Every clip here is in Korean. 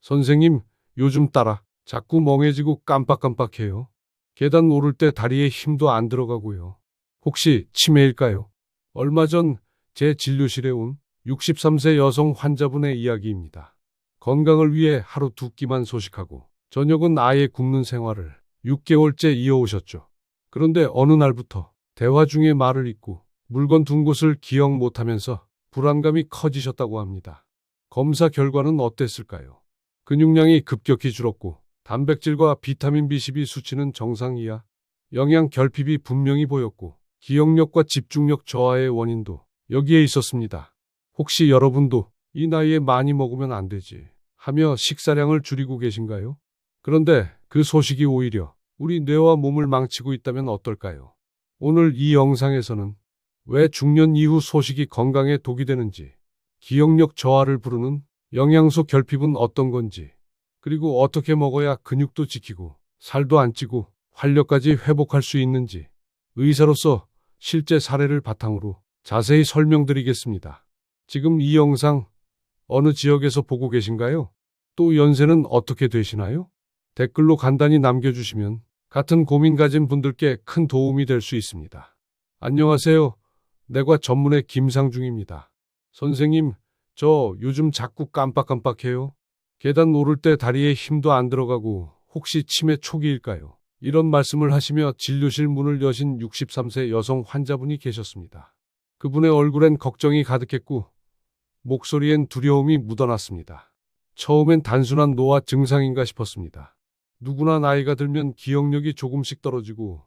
선생님, 요즘 따라 자꾸 멍해지고 깜빡깜빡해요. 계단 오를 때 다리에 힘도 안 들어가고요. 혹시 치매일까요? 얼마 전 제 진료실에 온 63세 여성 환자분의 이야기입니다. 건강을 위해 하루 두 끼만 소식하고 저녁은 아예 굶는 생활을 6개월째 이어오셨죠. 그런데 어느 날부터 대화 중에 말을 잇고 물건 둔 곳을 기억 못하면서 불안감이 커지셨다고 합니다. 검사 결과는 어땠을까요? 근육량이 급격히 줄었고 단백질과 비타민 B12 수치는 정상 이하, 영양 결핍이 분명히 보였고 기억력과 집중력 저하의 원인도 여기에 있었습니다. 혹시 여러분도 이 나이에 많이 먹으면 안 되지 하며 식사량을 줄이고 계신가요? 그런데 그 소식이 오히려 우리 뇌와 몸을 망치고 있다면 어떨까요? 오늘 이 영상에서는 왜 중년 이후 소식이 건강에 독이 되는지, 기억력 저하를 부르는 영양소 결핍은 어떤 건지, 그리고 어떻게 먹어야 근육도 지키고 살도 안 찌고 활력까지 회복할 수 있는지 의사로서 실제 사례를 바탕으로 자세히 설명드리겠습니다. 지금 이 영상 어느 지역에서 보고 계신가요? 또 연세는 어떻게 되시나요? 댓글로 간단히 남겨주시면 같은 고민 가진 분들께 큰 도움이 될 수 있습니다. 안녕하세요. 내과 전문의 김상중입니다. 선생님, 저 요즘 자꾸 깜빡깜빡해요. 계단 오를 때 다리에 힘도 안 들어가고 혹시 치매 초기일까요? 이런 말씀을 하시며 진료실 문을 여신 63세 여성 환자분이 계셨습니다. 그분의 얼굴엔 걱정이 가득했고 목소리엔 두려움이 묻어났습니다. 처음엔 단순한 노화 증상인가 싶었습니다. 누구나 나이가 들면 기억력이 조금씩 떨어지고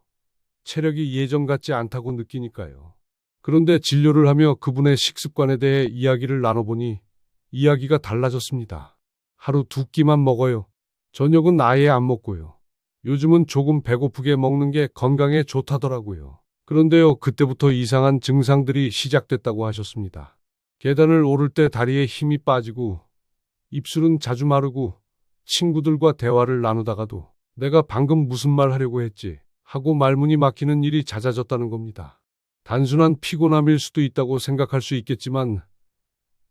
체력이 예전 같지 않다고 느끼니까요. 그런데 진료를 하며 그분의 식습관에 대해 이야기를 나눠보니 이야기가 달라졌습니다. 하루 두 끼만 먹어요. 저녁은 아예 안 먹고요. 요즘은 조금 배고프게 먹는 게 건강에 좋다더라고요. 그런데요, 그때부터 이상한 증상들이 시작됐다고 하셨습니다. 계단을 오를 때 다리에 힘이 빠지고 입술은 자주 마르고 친구들과 대화를 나누다가도 내가 방금 무슨 말 하려고 했지 하고 말문이 막히는 일이 잦아졌다는 겁니다. 단순한 피곤함일 수도 있다고 생각할 수 있겠지만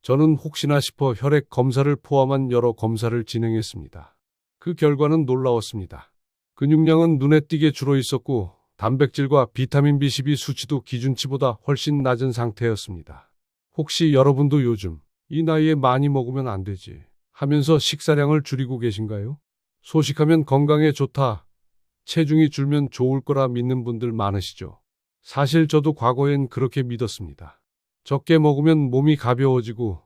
저는 혹시나 싶어 혈액 검사를 포함한 여러 검사를 진행했습니다. 그 결과는 놀라웠습니다. 근육량은 눈에 띄게 줄어 있었고 단백질과 비타민 B12 수치도 기준치보다 훨씬 낮은 상태였습니다. 혹시 여러분도 요즘 이 나이에 많이 먹으면 안 되지 하면서 식사량을 줄이고 계신가요? 소식하면 건강에 좋다, 체중이 줄면 좋을 거라 믿는 분들 많으시죠? 사실 저도 과거엔 그렇게 믿었습니다. 적게 먹으면 몸이 가벼워지고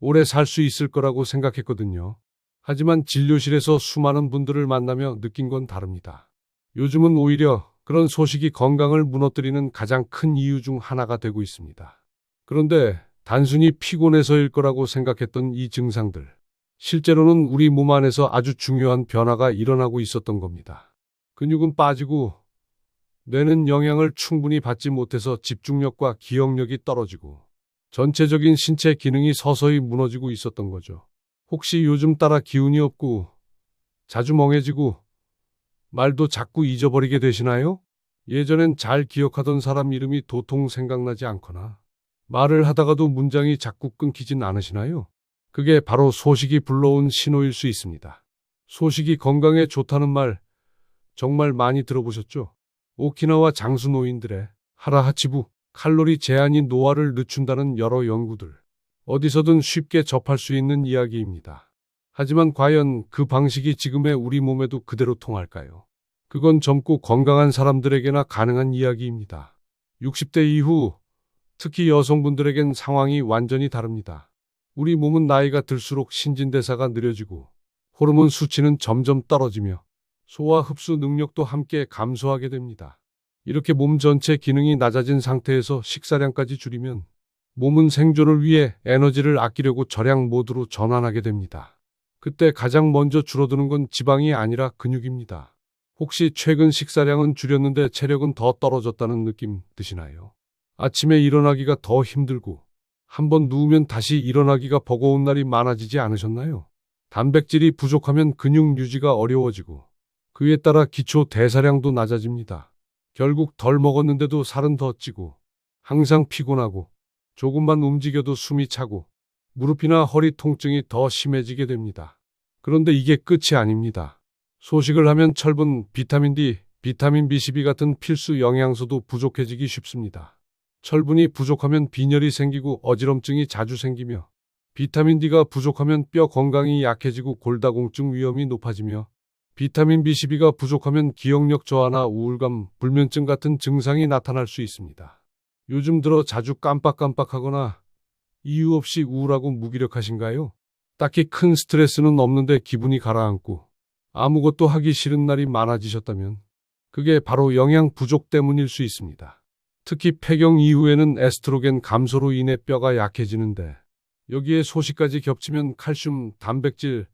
오래 살 수 있을 거라고 생각했거든요. 하지만 진료실에서 수많은 분들을 만나며 느낀 건 다릅니다. 요즘은 오히려 그런 소식이 건강을 무너뜨리는 가장 큰 이유 중 하나가 되고 있습니다. 그런데 단순히 피곤해서일 거라고 생각했던 이 증상들, 실제로는 우리 몸 안에서 아주 중요한 변화가 일어나고 있었던 겁니다. 근육은 빠지고 뇌는 영양을 충분히 받지 못해서 집중력과 기억력이 떨어지고 전체적인 신체 기능이 서서히 무너지고 있었던 거죠. 혹시 요즘 따라 기운이 없고 자주 멍해지고 말도 자꾸 잊어버리게 되시나요? 예전엔 잘 기억하던 사람 이름이 도통 생각나지 않거나 말을 하다가도 문장이 자꾸 끊기진 않으시나요? 그게 바로 소식이 불러온 신호일 수 있습니다. 소식이 건강에 좋다는 말 정말 많이 들어보셨죠? 오키나와 장수 노인들의 하라하치부, 칼로리 제한이 노화를 늦춘다는 여러 연구들. 어디서든 쉽게 접할 수 있는 이야기입니다. 하지만 과연 그 방식이 지금의 우리 몸에도 그대로 통할까요? 그건 젊고 건강한 사람들에게나 가능한 이야기입니다. 60대 이후, 특히 여성분들에겐 상황이 완전히 다릅니다. 우리 몸은 나이가 들수록 신진대사가 느려지고 호르몬 수치는 점점 떨어지며 소화 흡수 능력도 함께 감소하게 됩니다. 이렇게 몸 전체 기능이 낮아진 상태에서 식사량까지 줄이면 몸은 생존을 위해 에너지를 아끼려고 절약 모드로 전환하게 됩니다. 그때 가장 먼저 줄어드는 건 지방이 아니라 근육입니다. 혹시 최근 식사량은 줄였는데 체력은 더 떨어졌다는 느낌 드시나요? 아침에 일어나기가 더 힘들고 한번 누우면 다시 일어나기가 버거운 날이 많아지지 않으셨나요? 단백질이 부족하면 근육 유지가 어려워지고 그에 따라 기초 대사량도 낮아집니다. 결국 덜 먹었는데도 살은 더 찌고 항상 피곤하고 조금만 움직여도 숨이 차고 무릎이나 허리 통증이 더 심해지게 됩니다. 그런데 이게 끝이 아닙니다. 소식을 하면 철분, 비타민 D, 비타민 B12 같은 필수 영양소도 부족해지기 쉽습니다. 철분이 부족하면 빈혈이 생기고 어지럼증이 자주 생기며 비타민 D가 부족하면 뼈 건강이 약해지고 골다공증 위험이 높아지며 비타민 B12가 부족하면 기억력 저하나 우울감, 불면증 같은 증상이 나타날 수 있습니다. 요즘 들어 자주 깜빡깜빡하거나 이유 없이 우울하고 무기력하신가요? 딱히 큰 스트레스는 없는데 기분이 가라앉고 아무것도 하기 싫은 날이 많아지셨다면 그게 바로 영양 부족 때문일 수 있습니다. 특히 폐경 이후에는 에스트로겐 감소로 인해 뼈가 약해지는데 여기에 소식까지 겹치면 칼슘, 단백질,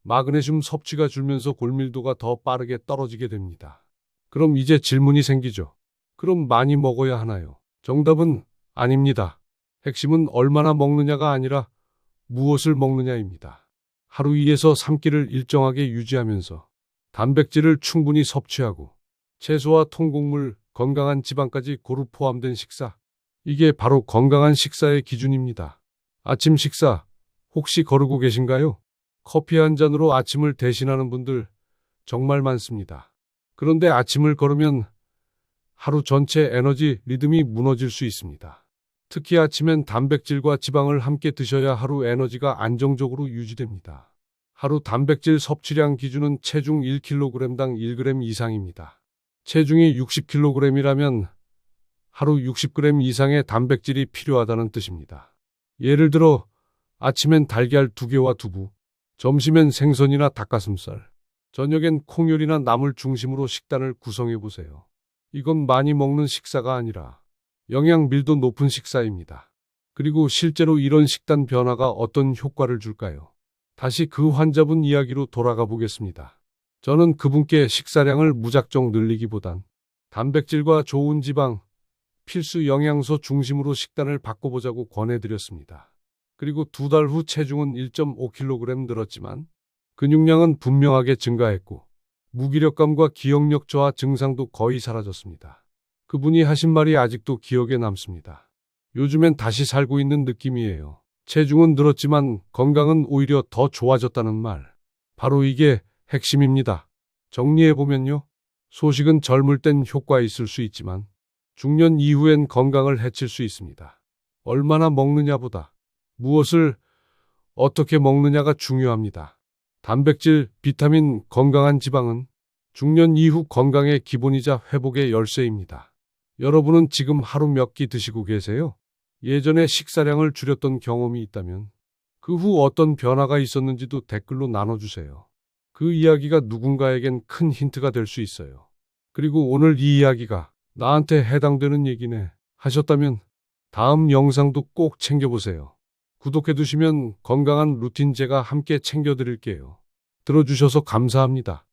마그네슘 섭취가 줄면서 골밀도가 더 빠르게 떨어지게 됩니다. 그럼 이제 질문이 생기죠. 그럼 많이 먹어야 하나요? 정답은 아닙니다. 핵심은 얼마나 먹느냐가 아니라 무엇을 먹느냐입니다. 하루 2에서 3끼를 일정하게 유지하면서 단백질을 충분히 섭취하고 채소와 통곡물, 건강한 지방까지 고루 포함된 식사. 이게 바로 건강한 식사의 기준입니다. 아침 식사 혹시 거르고 계신가요? 커피 한 잔으로 아침을 대신하는 분들 정말 많습니다. 그런데 아침을 거르면 하루 전체 에너지 리듬이 무너질 수 있습니다. 특히 아침엔 단백질과 지방을 함께 드셔야 하루 에너지가 안정적으로 유지됩니다. 하루 단백질 섭취량 기준은 체중 1kg당 1g 이상입니다. 체중이 60kg이라면 하루 60g 이상의 단백질이 필요하다는 뜻입니다. 예를 들어 아침엔 달걀 2개와 두부, 점심엔 생선이나 닭가슴살, 저녁엔 콩요리나 나물 중심으로 식단을 구성해 보세요. 이건 많이 먹는 식사가 아니라 영양 밀도 높은 식사입니다. 그리고 실제로 이런 식단 변화가 어떤 효과를 줄까요? 다시 그 환자분 이야기로 돌아가 보겠습니다. 저는 그분께 식사량을 무작정 늘리기보단 단백질과 좋은 지방, 필수 영양소 중심으로 식단을 바꿔보자고 권해드렸습니다. 그리고 2달 후 체중은 1.5kg 늘었지만 근육량은 분명하게 증가했고 무기력감과 기억력 저하 증상도 거의 사라졌습니다. 그분이 하신 말이 아직도 기억에 남습니다. 요즘엔 다시 살고 있는 느낌이에요. 체중은 늘었지만 건강은 오히려 더 좋아졌다는 말. 바로 이게 핵심입니다. 정리해보면요. 소식은 젊을 땐 효과 있을 수 있지만 중년 이후엔 건강을 해칠 수 있습니다. 얼마나 먹느냐보다 무엇을 어떻게 먹느냐가 중요합니다. 단백질, 비타민, 건강한 지방은 중년 이후 건강의 기본이자 회복의 열쇠입니다. 여러분은 지금 하루 몇 끼 드시고 계세요? 예전에 식사량을 줄였던 경험이 있다면 그 후 어떤 변화가 있었는지도 댓글로 나눠주세요. 그 이야기가 누군가에겐 큰 힌트가 될 수 있어요. 그리고 오늘 이 이야기가 나한테 해당되는 얘기네 하셨다면 다음 영상도 꼭 챙겨보세요. 구독해두시면 건강한 루틴 제가 함께 챙겨드릴게요. 들어주셔서 감사합니다.